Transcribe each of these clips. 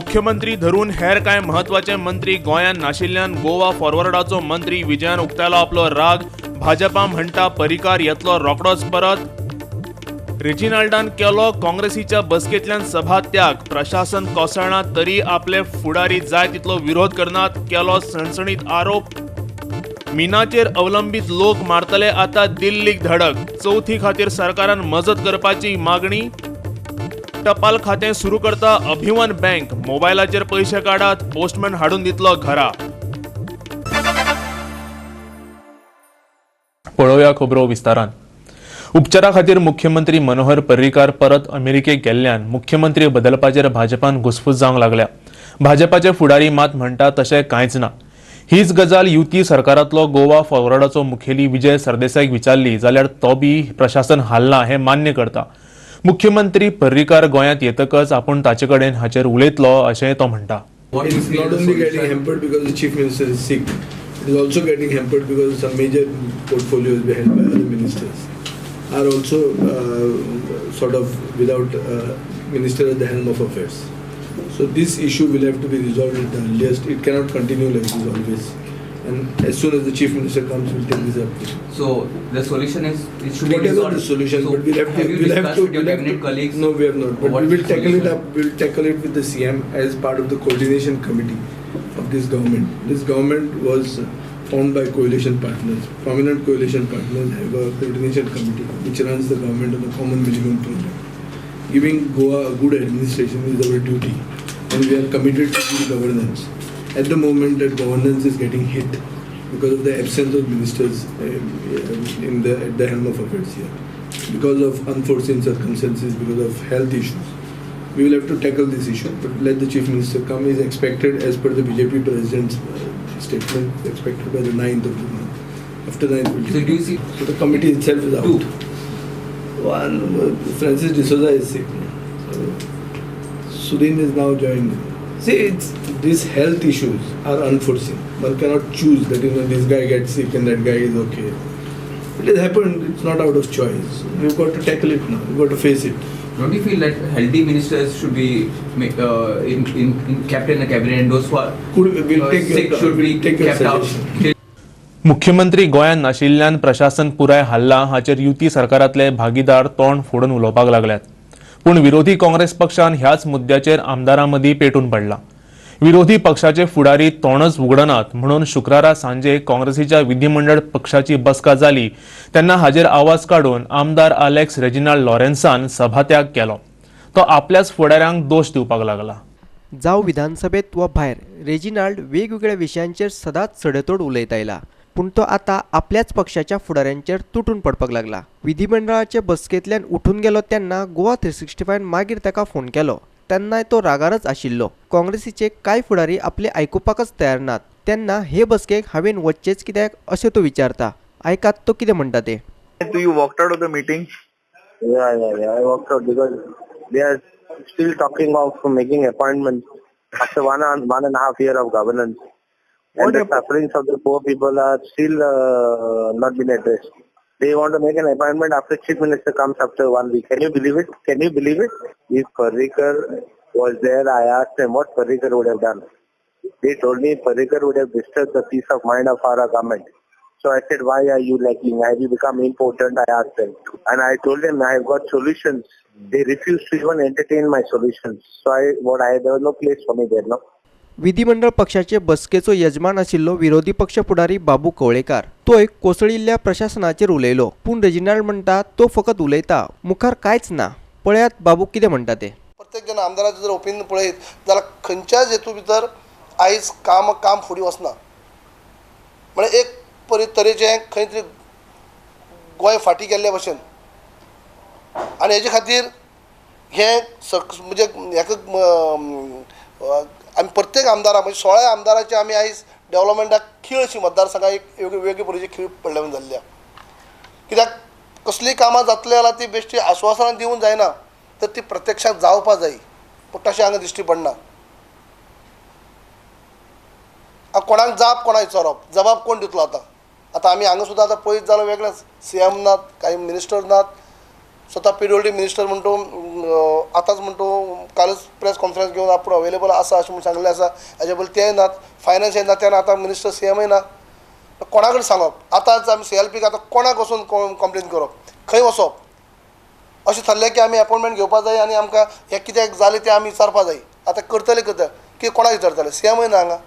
मुख्यमंत्री धरून हेर कांय महत्वाचे मंत्री गोंयांत नाशिल्ल्यान गोवा फॉरवर्डाचो मंत्री विजयान उक्तायलो आपलो राग। भाजपा म्हणटा पर्रीकार येतलो रोखडोच परत। रेजिनाल्डान केलो काँग्रेसीच्या बसकेंतल्यान सभात्याग। प्रशासन कोसळना तरी आपले फुडारी जाय तितलो विरोध करनात, केलो सणसणीत आरोप। मिनाचेर अवलंबीत लोक मारतले आतां दिल्लीक धडक। चवथी खातीर सरकारान मजत करपाची मागणी। टपाल खातें सुरू करता अभिवन बँक। मोबायलाचेर पयशे काडात, पोस्टमॅन हाडून दितलो घरा। पळोवया खबरो विस्तारान। उपचारा खातीर मुख्यमंत्री मनोहर पर्रीकार परत अमेरिकेक गेल्ल्यान मुख्यमंत्री बदलपाचेर भाजपान घुसपूस जावंक लागल्या। भाजपाचे फुडारी मात म्हणटा तशें कांयच ना। हीच गजाल युती सरकारांतलो गोवा फॉरवर्डाचो मुखेली विजय सरदेसाईक विचारली जाल्यार तो बी प्रशासन हालना हें मान्य करता। मुख्यमंत्री पर्रीकार गोंयांत येतकच आपूण ताचे कडेन हाचेर उलयतलो अशेंय तो म्हणटा। It is not only getting hampered because the chief minister is sick, it is also getting hampered because some major portfolios held by other ministers are also sort of without minister at the helm of affairs. So this issue will have to be resolved at the earliest. It cannot continue like this always. And as soon as the chief minister comes, we'll take this up. So the solution is it should be whatever resolved. the solution, So but we'll have to. have you discussed with your cabinet colleagues? No, we have not. But What we will tackle it solution? up. We'll tackle it with the CM as part of the coordination committee of this government. This government was formed by coalition partners. Prominent coalition partners have a coordination committee which runs the government on a common minimum program. Giving Goa a good administration is our duty, and we are committed to good governance. At the moment, that governance is getting hit because of the absence of ministers at the helm of affairs here, because of unforeseen circumstances, because of health issues. We will have to tackle this issue, but let the chief minister come. He is expected, as per the BJP president's statement, expected by the 9th of the month. After 9th, we'll So do you see? So the committee itself is out. One, Francis D'Souza is sick. Sudin is now joined. See, these health issues are unforeseen. One cannot choose that this guy gets sick and that guy is okay. It has happened. It's not out of choice. We've got to tackle it now. We've got to face it. Don't you feel that healthy ministers should be kept in the cabinet and those who are sick should be kept out? मुख्यमंत्री गोंयांत नाशिल्ल्यान प्रशासन पुराय हल्ला हाचेर युती सरकारांतले भागीदार तोंड फोडून उलोवपाक लागल्यात। पूण विरोधी काँग्रेस पक्षान ह्याच मुद्द्याचेर आमदारांमदीं पेटून पडला। विरोधी पक्षाचे फुडारी तोंडच उगडनात म्हणून शुक्रारा सांजे काँग्रेसीच्या विधिमंडळ पक्षाची बसका जाली तेन्ना हाचेर आवाज काडून आमदार अलेक्स रेजिनाल्ड लॉरेन्सान सभात्याग केलो। तो आपल्याच फुडाऱ्यांक दोश दिवपाक लागला। जावं विधानसभेत वा भायर रेजिनाल्ड वेगवेगळ्या विशयांचेर सदांच सडेतोड उलयत आयला, पूण तो आतां आपल्याच पक्षाच्या फुडाऱ्यांचेर तुटून पडपाक लागला। विधिमंडळाचे बसकेंतल्यान उठून गेलो तेन्ना गोवा 365 मागीर ताका फोन केलो तेन्नाय तो रागारच आशिल्लो। काँग्रेसीचे कांय फुडारी आपले आयकुपाकच तयार नात तेन्ना हे बसकेक हांवें वचचेच कित्याक अशें तो विचारता। आयकात तो कितें म्हणटा ते। So you walked out of the meeting? Yeah. I walked out because they are still talking of making appointments after one and a half year of governance. And the sufferings of the poor people are still not been addressed. They want to make an appointment after chief minister comes after 1 week. Can you believe it? If Parrikar was there, I asked them what Parrikar would have done. They told me Parrikar would have disturbed the peace of mind of our government. So I said, why are you lacking? Have you become important? I asked them. And I told them I have got solutions. They refused to even entertain my solutions. So there was no place for me there, no? विधिमंडळ पक्षाचे बसकेचो यजमान आशिल्लो विरोधी पक्ष फुडारी बाबू कवळेकार तो एक कोसळिल्ल्या प्रशासनाचेर उलयलो, पूण रेजिनाल्ड म्हणटा तो फकत उलयता, मुखार कांयच ना। पळयात बाबू कितें म्हणटा ते। प्रत्येक जण आमदाराचें जर ओपिनियन पळयत जाल्यार खंयच्याच हेतू भितर आयज काम फुडें वचना। म्हणजे एक तरेचें खंय तरी गोंय फाटी गेल्ले भशेन आनी हेजे खातीर हे म्हणजे आमी प्रत्येक आमदाराक म्हणजे 16 आमदाराचे आमी आयज डेव्हलपमेंटाक खीळ अशी मतदारसंघाक एक वेगळे परीचे खीळ पडल्यान जाल्ल्या। कित्याक कसलीय कामां जातली जाल्यार ती बेश्टी आश्वासनां दिवून जायना, तर ती प्रत्यक्षात जावपा जाय, पूण तशें हांगा दिश्टी पडना। कोणाक कोणाक विचारप, जबाब कोण दितलो आतां आमी हांगा सुद्दां आतां पळयत जाल्यार वेगळेच CM नात, कांय मिनिस्टर नात, स्वता PWD मिनिस्टर म्हणून आतांच म्हणतो कालच प्रेस कॉन्फरन्स घेवन आपूण अवेलेबल आसा अशें म्हणून सांगलें आसा हेजे बद्दल तेय नात फायनान्स येना तेन्ना आतां मिनिस्टर CMय ना कोणा कडेन सांगप आतांच आमी CLPक आतां कोणाक वचून कंप्लेन करप खंय वचप अशें थारलें की आमी अपॉयंटमेंट घेवपाक जाय आनी आमकां हें कित्याक जालें तें आमी विचारपाक जाय आतां करतले की कोणाक विचारतले CMय ना हांगा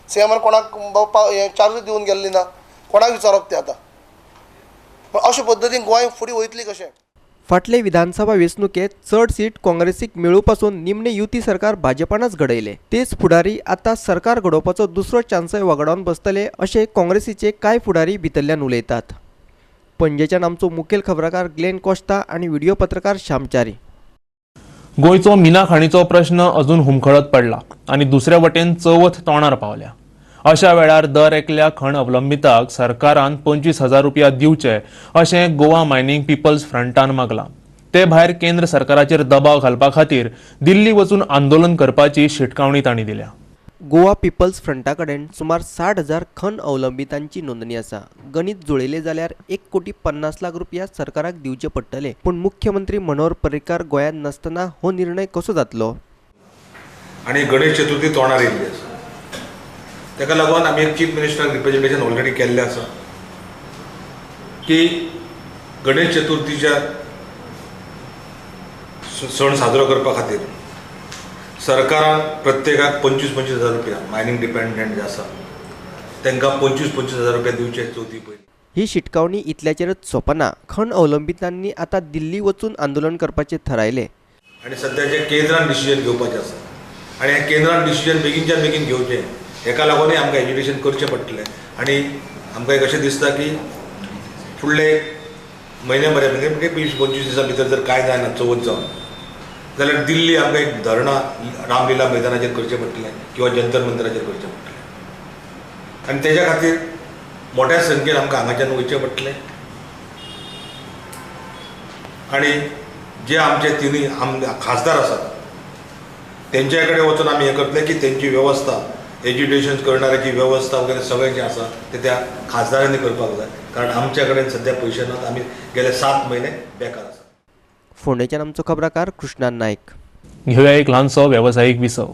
CMान कोणाक हें चार्ज दिवन गेल्ली ना कोणाक विचारप तें आतां अशे पद्दतीन गोंय फुडें वयतली कशें फाटले विधानसभा वेंचणुकेत चड सीट काँग्रेसीक मेळोवपासून निमणे युती सरकार भाजपानच घडयले तेच फुडारी आता सरकार घडोवपाचो दुसरो चान्सय वगडावन बसतले अशें काँग्रेसीचे कांय फुडारी भितरल्यान उलयतात पणजेच्यान आमचो मुखेल खबराकार ग्लेन कोस्ता आनी व्हिडिओ पत्रकार श्यामचारी गोंयचो मिना खाणीचो प्रश्न अजून हुमखळत पडला आनी दुसरे वटेन चवथ तोंडार पावल्या अशा वेळार दर एकल्या खण अवलंबिताक सरकारान 25,000 रुपया दिवचे अशें गोवा मायनिंग पीपल्स फ्रंटान मागलां ते भायर केंद्र सरकाराचेर दबाव घालपा खातीर दिल्ली वचून आंदोलन करपाची शिटकावणी तांणी दिल्या गोवा पीपल्स फ्रंटा कडेन सुमार 60,000 खण अवलंबितांची नोंदणी आसा गणित जुळयले जाल्यार 1,50,00,000 रुपया सरकाराक दिवचे पडटले पूण मुख्यमंत्री मनोहर पर्रीकार गोंयांत नासतना हो निर्णय कसो जातलो आनी गणेश चतुर्थी तोंडार येयल्ली आसा ताका लागून आमी एक चीफ मिनिस्टराक रिप्रेजेंटेशन ऑलरेडी केल्लें आसा की गणेश चतुर्थीच्या सण साजरो करपा खातीर सरकारान प्रत्येकाक 25,000 रुपया मायनिंग डिपेंडंट जे आसा तांकां 25,000 रुपया दिवचे चवथी पयलीं ही शिटकावणी इतल्याचेरच सोंपना खण अवलंबितांनी आतां दिल्ली वचून आंदोलन करपाचे थारायले आनी सद्या जे केंद्रान डिसिजन घेवपाचें आसा आनी हे केंद्रान डिसिजन बेगीनच्यान बेगीन घेवचें हेका लागूनय आमकां एज्युकेशन करचें पडटलें आनी आमकां एक अशें दिसता की फुडले म्हयन्याभरा म्हणजे 20-25 दिसां भितर जर कांय जायना चवथ जावन जाल्यार दिल्ली आमकां एक धरणां रामलीला मैदानाचेर करचें पडटलें किंवा जंतर मंतराचेर करचें पडटलें आनी तेज्या खातीर मोठ्या संख्येन आमकां हांगाच्यान वयचें पडटलें आनी जे आमचे तिनूय खासदार आसात तेंच्या कडेन वचून आमी हें करतले की तेंची वेवस्था एज्युकेशन करणाऱ्याची वेवस्था वगैरे सगळें जें आसा तें त्या खासदारांनी करपाक जाय कारण आमच्या कडेन सद्या पयशे नात आमी गेले 7 म्हयने बेकार आसा फोंडेच्यान आमचो खबराकार कृष्णान नायक घेऊया एक ल्हानसो वेवसायीक विसव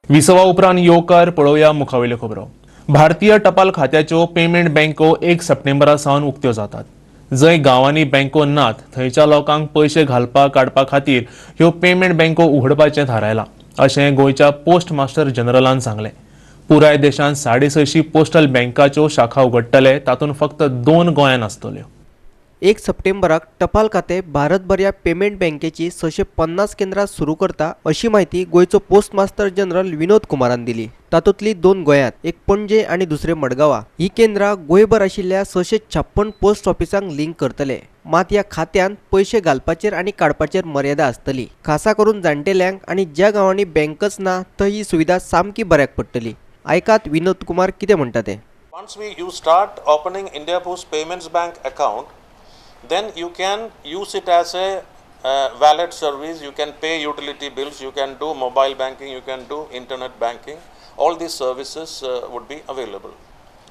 विसवा उपरांत येवकार पळोवया मुखावेल्यो खबरो भारतीय टपाल खात्याच्यो पेमेंट बँको 1 सप्टेंबरा सावन उक्त्यो जातात जंय गांवांनी बँको नात थंयच्या लोकांक पयशे घालपा काडपा खातीर ह्यो पेमेंट बँको उघडपाचें थारायलां अशें गोंयच्या पोस्ट मास्टर जनरलान सांगलें पुराय देशांत 650 पोस्टल बँकाच्यो शाखा उगडटले तातूंत फक्त 2 गोंयांत आसतल्यो 1 सप्टेंबराक टपाल खातें भारतभर ह्या पेमेंट बँकेची 650 केंद्रां सुरू करता अशी माहिती गोंयचो पोस्ट मास्टर जनरल विनोद कुमारान दिली तातूंतली 2 गोंयांत एक पणजे आनी दुसरे मडगांवां ही केंद्रां गोंयभर आशिल्ल्या 656 पोस्ट ऑफिसांक लिंक करतले मात ह्या खात्यांत पयशे घालपाचेर आनी काडपाचेर मर्यादा आसतली खासा करून जाण्टेल्यांक आनी ज्या गांवांनी बँकच ना थंय ही सुविधा सामकी बऱ्याक पडटली आयकात विनोद कुमार कितें म्हणटा ते Once you start opening India Post Payments Bank account, then you can use it as a wallet service. You can pay utility bills, you can do mobile banking, you can do internet banking. All these services would be available.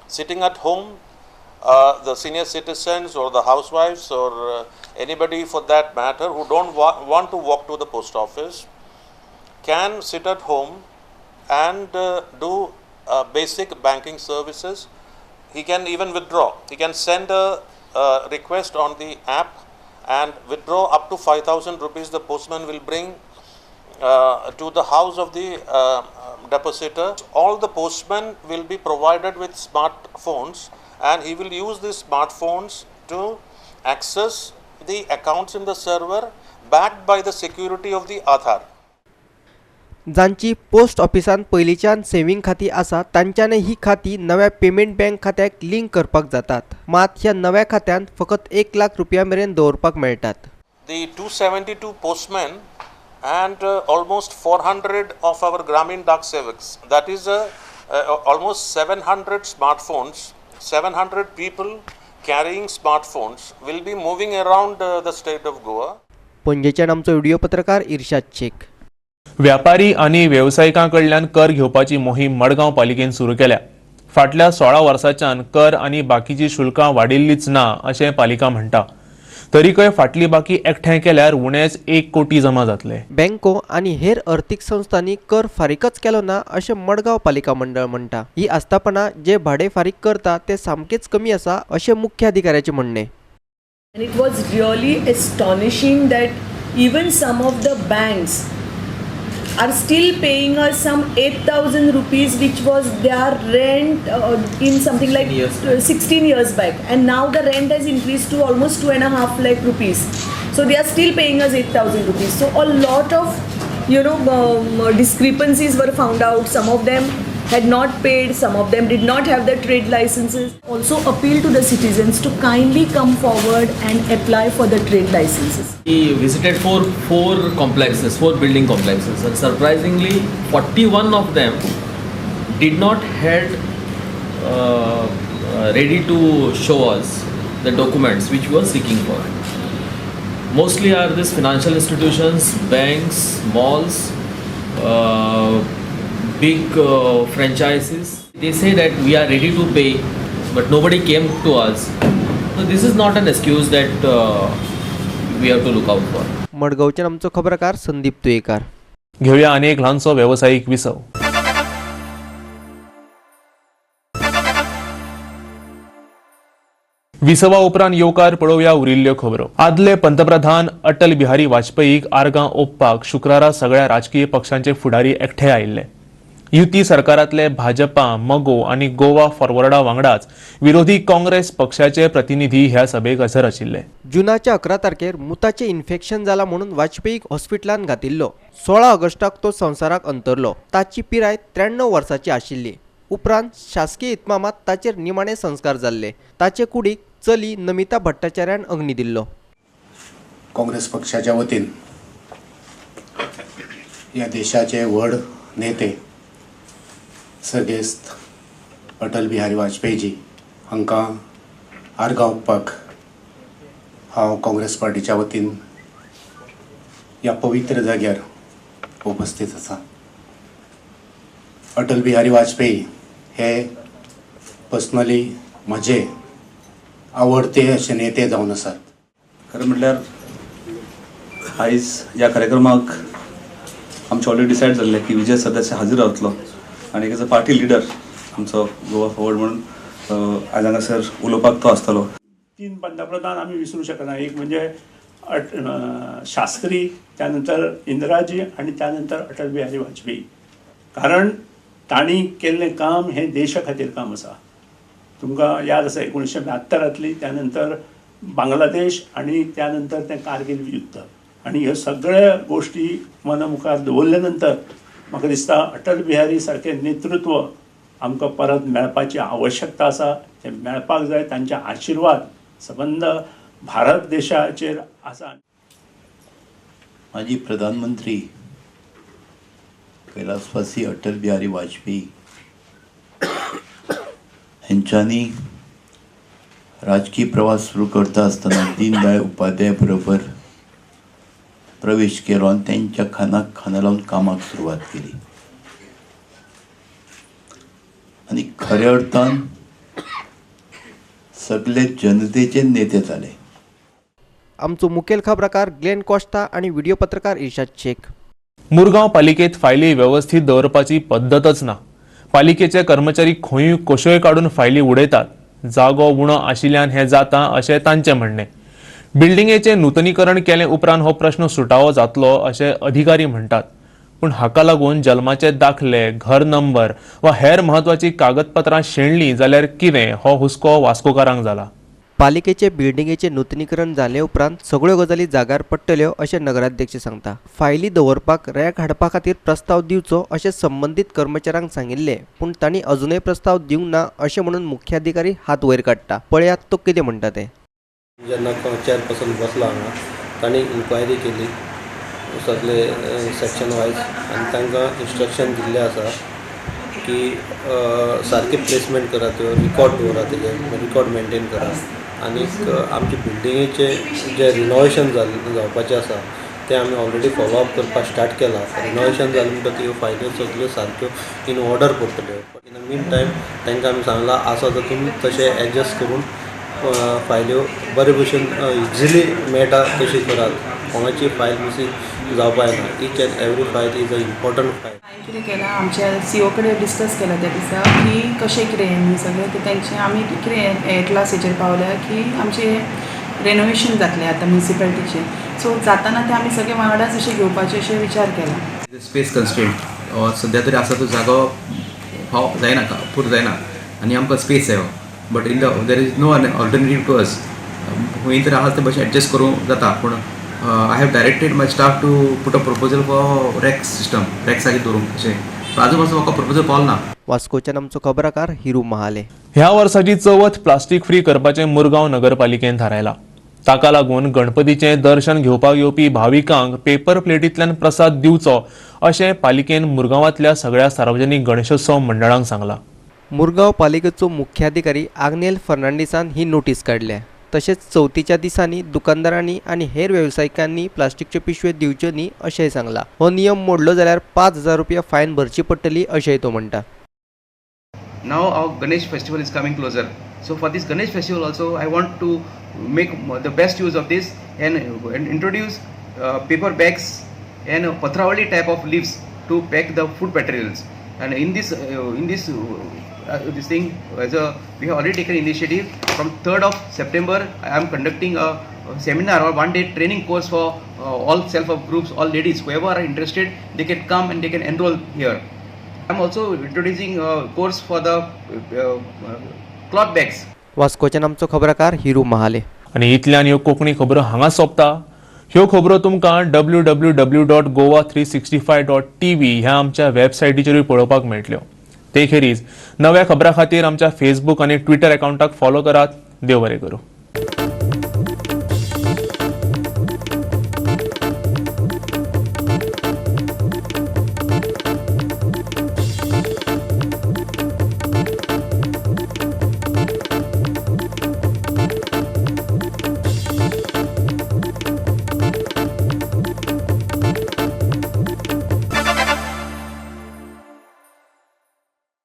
Sitting at home, the senior citizens or the housewives or anybody for that matter who don't want to walk to the post office can sit at home and do basic banking services. He can even withdraw. He can send a request on the app and withdraw up to 5,000 rupees. The postman will bring to the house of the depositor. All the postmen will be provided with smartphones and he will use these smartphones to access the accounts in the server backed by the security of the Aadhaar. जांची post ऑफिसांत पयलींच्यान saving खाती आसा तांच्यानी ही खाती नव्या payment bank खात्याक link करपाक जातात मात ह्या नव्या खात्यांत फकत 1 लाख रुपया मेरेन दवरपाक मेळटात The 272 postmen and almost 400 of our Gramin Dak Sevaks, that is almost 700 smartphones, 700 people carrying smartphones will be moving around the state of Goa. पणजेच्यान आमचो व्हिडिओ पत्रकार इर्शाद शेख व्यापारी आनी वेवसायिकां कडल्यान कर घेवपाची मोहीम मडगांव पालिकेन सुरू केल्या फाटल्या 16 वर्सांच्यान कर आनी बाकीची शुल्कां वाडिल्लीच ना अशें पालिका म्हणटा. तरीकय फाटली बाकी एकठांय केल्यार उणेच 1 कोटी जमा जातले. बँको आणि हेर अर्थीक संस्थांनी कर फारीकच केलो ना अशें मडगांव पालिका मंडळ म्हणटा. ही आस्थापना जे भाडे फारीक करता ते सामकेच कमी आसा अशें मुख्य अधिकाऱ्याचे म्हणणे. And it was really astonishing that even some of the banks are still paying us some 8,000 rupees, which was their rent in something like 16 years back, and now the rent has increased to almost 2.5 lakh rupees. So they are still paying us 8,000 rupees. So a lot of discrepancies were found out. Some of them had not paid, some of them did not have the trade licenses. Also appeal to the citizens to kindly come forward and apply for the trade licenses. He visited four complexes, 4 building complexes, and surprisingly 41 of them did not had ready to show us the documents which we were seeking for. Mostly are these financial institutions, banks, malls, big franchises. They say that we are ready to pay, but nobody came to us. So this is not an excuse that we have to look out for. मडगावचे आमचो खबरकार संदीप तुयेकार. घेऊया आनी एक ल्हानसो वेवसायीक विसव. विसवा उपरांत येवकार पळोवया उरिल्ल्यो खबरो. आदले पंतप्रधान अटल बिहारी वाजपेयीक आर्गां ओंपपाक शुक्रारा सगळ्या राजकीय पक्षांचे फुडारी एकठांय आयिल्ले. युती सरकारांतले भाजपा, मगो आनी गोवा फॉरवर्डा वांगडाच विरोधी काँग्रेस पक्षाचे प्रतिनिधी ह्या सभेक हजर आशिल्ले. जुनाच्या 11 तारखेर मुताचे इन्फेक्शन जाला म्हणून वाजपेयीक हॉस्पिटलांत घातिल्लो. 16 ऑगस्टाक तो संवसाराक अंतरलो. ताची पिराय 93 वर्सांची आशिल्ली. उपरांत शासकीय इतमामात ताचेर निमाणे संस्कार जाल्ले. ताचे कुडीक चली नमिता भट्टाचार्यान अग्नी दिल्लो. काँग्रेस पक्षाच्या वतीन या देशाचे व्हड नेते सर्गेस्त अटल बिहारी वाजपेयीजी हांकां आर्गां ओंपपाक हांव काँग्रेस पार्टीच्या वतीन ह्या पवित्र जाग्यार उपस्थित आसा. अटल बिहारी वाजपेयी हे पर्सनली म्हजे आवडते अशे नेते जावन आसात. खरें म्हटल्यार आयज ह्या कार्यक्रमाक आमचें ऑलरेडी डिसायड जाल्लें की विजय सरदेसाय हाजीर रावतलो आनी एज अ पार्टी लिडर आमचो गोवा फॉरवर्ड म्हणून आयज हांगासर उलोवपाक तो आसतलो. 3 पंतप्रधान आमी विसरूं शकना. एक म्हणजे शास्त्री, त्यानंतर इंदिराजी आणि त्यानंतर अटल बिहारी वाजपेयी. कारण तांणी केल्लें काम हें देशा खातीर काम आसा. तुमकां याद आसा 1972 त्यानंतर बांगलादेश आणि त्यानंतर तें कारगिल युद्ध आणि ह्यो सगळ्या गोष्टी मना मुखार दवरल्या नंतर म्हाका दिसता अटल बिहारी सारकें नेतृत्व आमकां परत मेळपाची आवश्यकता आसा. तें मेळपाक जाय. तांचे आशिर्वाद संबंध भारत देशाचेर आसा. माजी प्रधानमंत्री कैलासवासी अटल बिहारी वाजपेयी हेंच्यांनी राजकीय प्रवास सुरू करता आसतना दीनदयाळ उपाध्याय बरोबर प्रवेश केलो आनी त्यांच्या खानाक खाना लावन कामाक सुरवात केली आनी खऱ्या अर्थान सगळे जनतेचे नेते जाले. आमचो मुखेल खबराकार ग्लेन कॉस्टा आणि व्हिडिओ पत्रकार इर्शाद शेख. मुरगांव पालिकेत फायली व्यवस्थित दवरपाची पद्धतच ना. पालिकेचे कर्मचारी खंयूय कश्योय काडून फायली उडयतात. जागो उणो आशिल्ल्यान हें जाता अशें तांचें म्हणणें. बिल्डिंगेचें नूतनीकरण केलें उपरांत हो प्रश्न सुटावो जातलो अशें अधिकारी म्हणटात. पूण हाका लागून जल्माचे दाखले, घर नंबर वा हेर म्हत्वाची कागदपत्रां शेणलीं जाल्यार कितें हो हुस्को वास्कोकारांक जाला. पालिकेचे बिल्डिंगेचे नूतनीकरण जाले उपरांत सगळ्यो गजाली जाग्यार पडटल्यो अशें नगराध्यक्ष सांगता. फायली दवरपाक रॅक हाडपा खातीर प्रस्ताव दिवचो अशें संबंदीत कर्मचाऱ्यांक सांगिल्लें. पूण तांणी अजूनय प्रस्ताव दिवंक ना अशें म्हणून मुख्याधिकारी हात वयर काडटा. पळयात तो कितें म्हणटा तें. जेन्ना चेअरपर्सन बसला हांगा तांणी इन्क्वायरी केली सगळे सेक्शन वायज आनी तांकां इन्स्ट्रक्शन दिल्लें आसा की सारके प्लेसमेंट करा, त्यो रिकॉर्ड दवरा, तेजे रिकॉर्ड मेंटेन करा. आनीक आमचे बिल्डिंगेचे जे रिनोवेशन जावपाचें आसा ते आमी ऑलरेडी फॉलोअप करपाक स्टार्ट केला. रिनोवेशन जालें म्हणटकीर ह्यो फायल्यो सगळ्यो सारक्यो इन ऑर्डर पडटल्यो. इन द मीन टायम तांकां आमी सांगलां आसा तर तुमी तशें एडजस्ट करून फायल्यो बरे भशेन इजिली मेळटा तशी करात. कोणाची फायल मिसींग जावपा येना. Each end every file is a important file. कितें केलां आमच्या सीओ कडेन डिस्कस केलां त्या दिसा की कशें कितें न्ही सगळें की तेंचें आमी कितें क्लासीचेर पावल्या की आमचें रेनोवेशन जातलें आतां म्युनिसिपालिटीचें. सो जाताना तें आमी सगळे वांगडाच अशें घेवपाचें अशें विचार केला. स्पेस कन्स्ट्रेंट सद्या तरी आसा तो जागो फाव जायना पूर जायना आनी आमकां स्पेस जायो. But in there is no alternative to us. खंय तरी आसा ते भशेन एडजस्ट करूंक जाता. पूण I have directed my staff to put a proposal for racks system. Racks सारकें दवरूंक अशें. आजून पासून म्हाका प्रपोजल पावलो ना. वास्कोच्यान आमचो खबराकार हिरू महाले. ह्या वर्साची चवथ प्लास्टीक फ्री करपाचें मुरगांव नगरपालिकेन थारायला. ताका लागून गणपतीचें दर्शन घेवपाक येवपी भाविकांक पेपर प्लेटींतल्यान प्रसाद दिवचो अशें पालिकेन मुरगांवांतल्या सगळ्या सार्वजनीक गणेशोत्सव मंडळांक सांगलां. मुरगांव पालिकेचो मुख्याधिकारी आग्नेल फर्नांडिसान ही नोटीस काडल्या. तशेंच चवथीच्या दिसांनी दुकानदारांनी आनी हेर वेवसायिकांनी प्लास्टीकच्यो पिशव्यो दिवच्यो न्ही अशेंय सांगलां. हो नियम मोडलो जाल्यार 5,000 रुपया फायन भरची पडटली अशेंय तो म्हणटा. Now our Ganesh festival is coming closer. So for this Ganesh festival also I want to make the best use of this and introduce paper bags and patravali type of leaves to pack the food materials. And in this thing we have already taken initiative. From 3rd of September I am conducting a seminar or one day training course for all self-help groups, all ladies, whoever are interested, they can come and they can enroll here. I'm also introducing a course for the cloth bags. वास्कोच्यान आमचो खबराकार हिरू महाले. आनी इतल्यान ह्यो कोंकणी खबरो हांगा सोंपता. ह्यो खबरो तुमकां www.goa365.tv ह्या आमच्या वेबसायटीचेरूय पळोवपाक मेळटल्यो. ते खेरीज नव्या खबरां खातीर आमच्या फेसबूक आनी ट्विटर अकाउंटाक फॉलो करात. देव बरें करूं.